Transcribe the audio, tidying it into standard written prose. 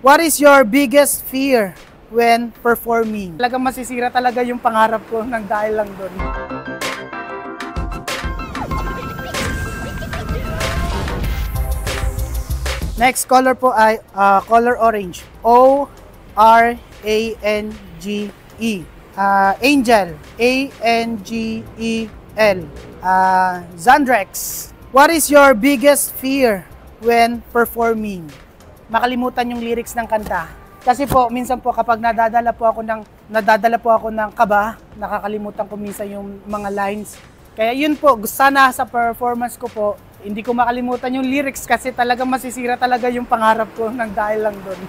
What is your biggest fear when performing? Talagang masisira talaga yung pangarap ko ng dahil lang doon. Next color po ay color orange. O-R-A-N-G-E. Angel. A-N-G-E-L. Xandrex. What is your biggest fear when performing? Makalimutan yung lyrics ng kanta. Kasi po, minsan po kapag nadadala po ako ng kaba, nakakalimutan ko minsan yung mga lines. Kaya yun po, sana sa performance ko po, hindi ko makalimutan yung lyrics kasi talagang masisira talaga yung pangarap ko ng dahil lang doon.